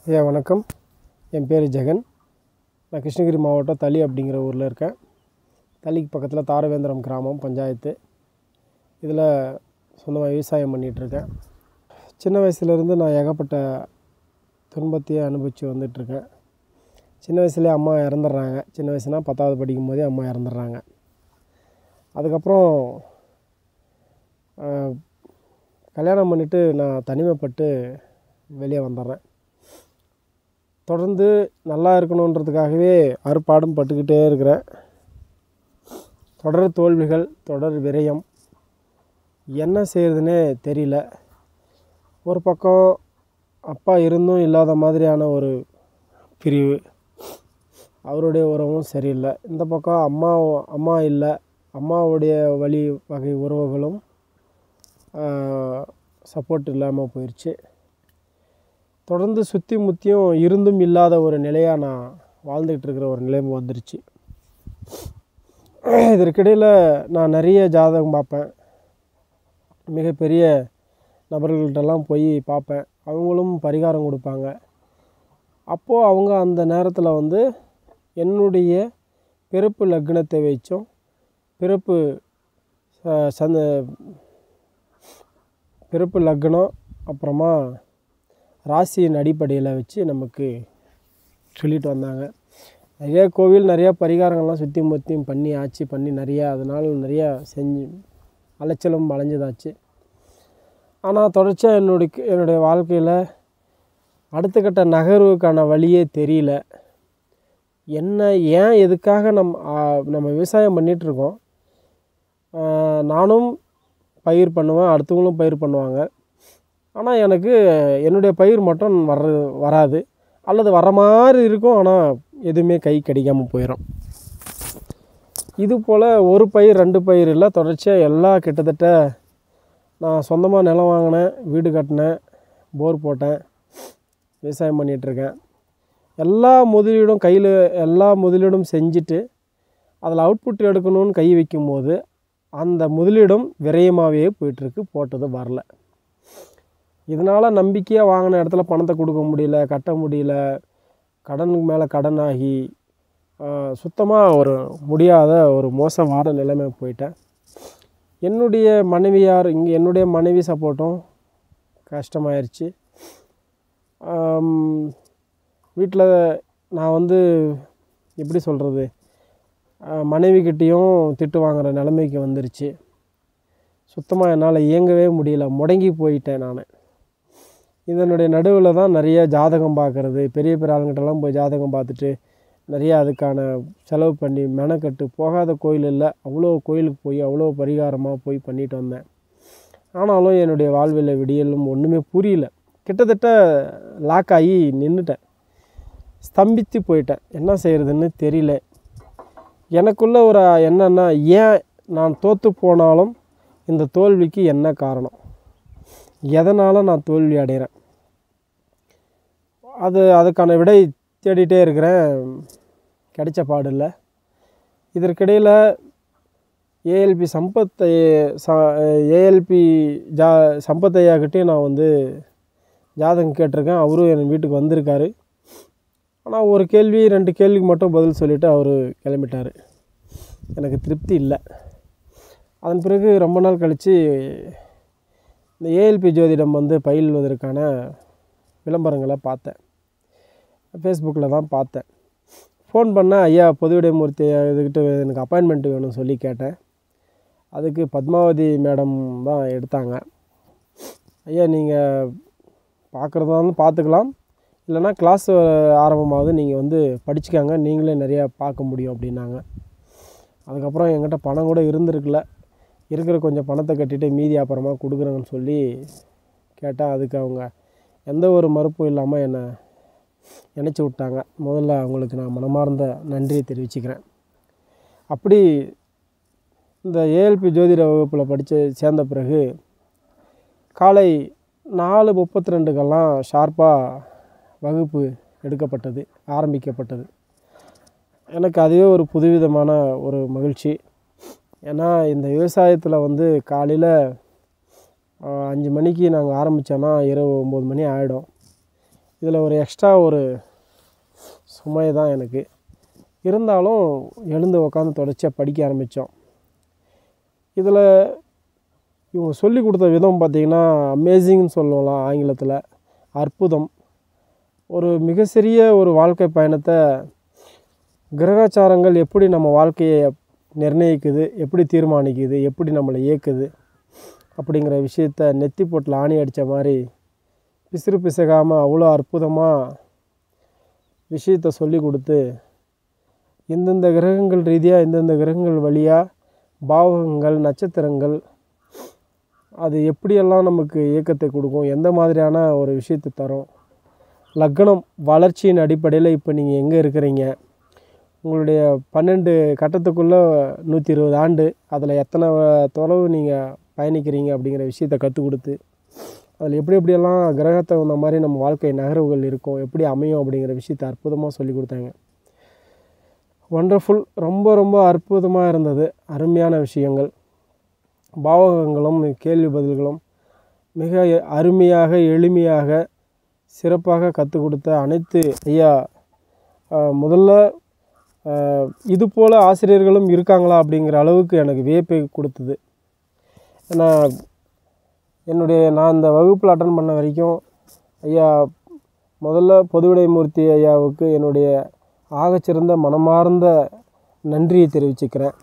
ஐயா வணக்கம். என் பேர் ஜெகன். நான் கிருஷ்ணகிரி மாவட்டம் தளி அப்படிங்கிற ஊரில் இருக்கேன். தளிக்கு பக்கத்தில் தாரவேந்திரம் கிராமம் பஞ்சாயத்து. இதில் சொந்தமாக விவசாயம் பண்ணிகிட்ருக்கேன். சின்ன வயசுலேருந்து நான் ஏகப்பட்ட துன்பத்தையே அனுபவித்து வந்துட்டுருக்கேன். சின்ன வயசுலேயே அம்மா இறந்துடுறாங்க. சின்ன வயசுனால் 10வது படிக்கும் போதே அம்மா இறந்துடுறாங்க. அதுக்கப்புறம் கல்யாணம் பண்ணிவிட்டு நான் தனிமைப்பட்டு வெளியே வந்துடுறேன். தொடர்ந்து நல்லா இருக்கணுன்றதுக்காகவே அறுபாடும் பட்டுக்கிட்டே இருக்கிறேன். தொடர் தோல்விகள், தொடர் விரயம், என்ன செய்கிறதுனே தெரியல. ஒரு பக்கம் அப்பா இருந்தும் இல்லாத மாதிரியான ஒரு பிரிவு, அவருடைய உறவும் சரியில்லை. இந்த பக்கம் அம்மா இல்லை, அம்மாவுடைய வழி வகை உறவுகளும் சப்போர்ட் இல்லாமல் போயிடுச்சு. தொடர்ந்து சுற்றி முற்றியும் இருந்தும் இல்லாத ஒரு நிலையாக நான் வாழ்ந்துக்கிட்டு இருக்கிற ஒரு நிலைமை வந்துருச்சு. இதற்கிடையில் நான் நிறைய ஜாதகம் பார்ப்பேன். மிகப்பெரிய நபர்கள்ட்டெல்லாம் போய் பார்ப்பேன். அவங்களும் பரிகாரம் கொடுப்பாங்க. அப்போது அவங்க அந்த நேரத்தில் என்னுடைய பிறப்பு லக்னத்தை வச்சும் பிறப்பு லக்னம் அப்புறமா ராசியின் அடிப்படையில் வச்சு நமக்கு சொல்லிட்டு வந்தாங்க. நிறைய கோவில், நிறையா பரிகாரங்கள்லாம் சுற்றி முற்றியும் பண்ணி நிறையா, அதனால் நிறையா செஞ்சு அலைச்சலும் அலைஞ்சதாச்சு. ஆனால் தொடர்ச்சியாக என்னுடைய வாழ்க்கையில் அடுத்த கட்ட நகர்வுக்கான வழியே தெரியல. ஏன் எதுக்காக நம்ம விவசாயம் பண்ணிகிட்ருக்கோம். நானும் பயிர் பண்ணுவேன், அடுத்தவங்களும் பயிர் பண்ணுவாங்க. ஆனால் எனக்கு என்னுடைய பயிர் மட்டும் வராது, அல்லது வர மாதிரி இருக்கும். ஆனால் எதுவுமே கை கிடைக்காமல் போயிடும். இது போல் ஒரு பயிர் 2 பயிர் இல்லை, தொடர்ச்சியாக கிட்டத்தட்ட நான் சொந்தமாக நிலம் வாங்கினேன், வீடு கட்டினேன், போர் போட்டேன், விவசாயம் பண்ணிகிட்ருக்கேன். எல்லா முதலீடும் செஞ்சுட்டு அதில் அவுட்புட் எடுக்கணும்னு கை வைக்கும்போது அந்த முதலீடும் விரயமாகவே போயிட்டுருக்கு. போட்டது வரல. இதனால் நம்பிக்கையாக வாங்கின இடத்துல பணத்தை கொடுக்க முடியல, கட்ட முடியல, கடனுக்கு மேலே கடன் ஆகி சுத்தமாக ஒரு முடியாத ஒரு மோசமான நிலைமை போயிட்டேன். என்னுடைய மனைவி சப்போர்ட்டும் கஷ்டமாயிருச்சு. வீட்டில் நான் எப்படி சொல்கிறது, மனைவிக்கிட்டேயும் திட்டு வாங்குகிற நிலைமைக்கு வந்துருச்சு. சுத்தமாக என்னால் இயங்கவே முடியல, முடங்கி போயிட்டேன் நான். இதனுடைய நடுவில் தான் நிறைய ஜாதகம் பார்க்குறது, பெரிய ஆளுங்கிட்டலாம் போய் ஜாதகம் பார்த்துட்டு நிறையா அதுக்கான செலவு பண்ணி மெனக்கட்டு போகாத கோயில் இல்லை, அவ்வளோ கோயிலுக்கு போய் அவ்வளோ பரிகாரமாக போய் பண்ணிட்டு வந்தேன். ஆனாலும் என்னுடைய வாழ்வில் விடியலும் ஒன்றுமே புரியல. கிட்டத்தட்ட லாக் ஆகி நின்றுட்டேன், ஸ்தம்பித்து போயிட்டேன். என்ன செய்கிறதுன்னு தெரியல. எனக்குள்ள ஒரு என்னன்னா, ஏன் நான் தோற்று போனாலும் இந்த தோல்விக்கு என்ன காரணம், எதனால் நான் தோல்வி அடைகிறேன், அதுக்கான விடை தேடிகிட்டே இருக்கிறேன். கிடைச்ச பாடில்லை. இதற்கிடையில் ஏஎல்பி சம்பத்தையாக்கிட்டே நான் ஜாதகம் கேட்டிருக்கேன். அவரும் என் வீட்டுக்கு வந்திருக்காரு. ஆனால் ஒரு கேள்வி 2 கேள்விக்கு மட்டும் பதில் சொல்லிவிட்டு அவர் கிளம்பிட்டார். எனக்கு திருப்தி இல்லை. அதன் பிறகு ரொம்ப நாள் கழித்து இந்த ஏஎல்பி ஜோதிடம் பயில்வதற்கான விளம்பரங்களை பார்த்தேன். ஃபேஸ்புக்கில் தான் பார்த்தேன். ஃபோன் பண்ணேன். ஐயா பொதுவிடைமூர்த்தி இதுக்கிட்ட எனக்கு அப்பாயின்மெண்ட் வேணும்னு சொல்லி கேட்டேன். அதுக்கு பத்மாவதி மேடம் தான் எடுத்தாங்க. ஐயா நீங்கள் பார்க்குறதாலும் பார்த்துக்கலாம், இல்லைனா கிளாஸ் ஆரம்பமாவது நீங்கள் படிச்சுக்காங்க, நீங்களே நிறையா பார்க்க முடியும் அப்படின்னாங்க. அதுக்கப்புறம் என்கிட்ட பணம் கூட இருந்திருக்கல. இருக்கிற கொஞ்சம் பணத்தை கட்டிட்டு மீதி அப்புறமா கொடுக்குறேன்னு சொல்லி கேட்டால் அதுக்கு அவங்க எந்த ஒரு மறுப்பும் இல்லாமல் என்னை நினச்சி விட்டாங்க. முதல்ல அவங்களுக்கு நான் மனமார்ந்த நன்றியை தெரிவிச்சுக்கிறேன். அப்படி இந்த ஏஎல்பி ஜோதிட வகுப்பில் சேர்ந்த பிறகு காலை 4:32 ஷார்ப்பாக வகுப்பு ஆரம்பிக்கப்பட்டது. எனக்கு அதுவே ஒரு புதுவிதமான ஒரு மகிழ்ச்சி. ஏன்னா இந்த விவசாயத்தில் காலையில் 5 மணிக்கு நாங்கள் ஆரம்பித்தோன்னா இரவு 9 மணி ஆகிடும். இதில் ஒரு எக்ஸ்ட்ரா ஒரு சுமை தான் எனக்கு. இருந்தாலும் எழுந்து உட்காந்து தொடர்ச்சியாக படிக்க ஆரம்பித்தோம். இதில் இவங்க சொல்லி கொடுத்த விதம் பார்த்திங்கன்னா அமேசிங்னு சொல்லலாம் ஆங்கிலத்தில். அற்புதம். ஒரு மிக சிறிய ஒரு வாழ்க்கை பயணத்தை கிரகாச்சாரங்கள் எப்படி நம்ம வாழ்க்கையை நிர்ணயிக்குது, எப்படி தீர்மானிக்குது, எப்படி நம்மளை இயக்குது அப்படிங்கிற விஷயத்த நெத்தி போட்டில் ஆணி அடித்த மாதிரி பிசுறு பிசகாமல் அவ்வளோ அற்புதமாக விஷயத்தை சொல்லி கொடுத்து, இந்தந்த கிரகங்கள் ரீதியாக இந்தந்த கிரகங்கள் வழியாக பாவகங்கள் நட்சத்திரங்கள் அது எப்படியெல்லாம் நமக்கு இயக்கத்தை கொடுக்கும், எந்த மாதிரியான ஒரு விஷயத்தை தரும், லக்னம் வளர்ச்சியின் அடிப்படையில் இப்போ நீங்கள் எங்கே இருக்கிறீங்க, உங்களுடைய 12 கட்டத்துக்குள்ளே 120 ஆண்டு, அதில் எத்தனை தொலைவு நீங்கள் பயணிக்கிறீங்க அப்படிங்கிற விஷயத்தை கற்றுக் கொடுத்து, அதில் எப்படி எப்படியெல்லாம் கிரகத்தை வந்த மாதிரி நம்ம வாழ்க்கை நகர்வுகள் இருக்கும், எப்படி அமையும் அப்படிங்கிற விஷயத்தை அற்புதமாக சொல்லி கொடுத்தாங்க. ஒண்டர்ஃபுல். ரொம்ப ரொம்ப அற்புதமாக இருந்தது. அருமையான விஷயங்கள். பாவகங்களும் கேள்வி பதில்களும் மிக அருமையாக எளிமையாக சிறப்பாக கற்றுக் கொடுத்த அனைத்து ஐயா, முதல்ல இது போல் ஆசிரியர்களும் இருக்காங்களா அப்படிங்கிற அளவுக்கு எனக்கு வியப்பை கொடுத்தது. ஏன்னா நான் இந்த வகுப்பில் அட்டன் பண்ண வரைக்கும் ஐயா முதல்ல பொதுவிடைமூர்த்தி ஐயாவுக்கு என்னுடைய ஆகச்சிறந்த மனமார்ந்த நன்றியை தெரிவிச்சுக்கிறேன்.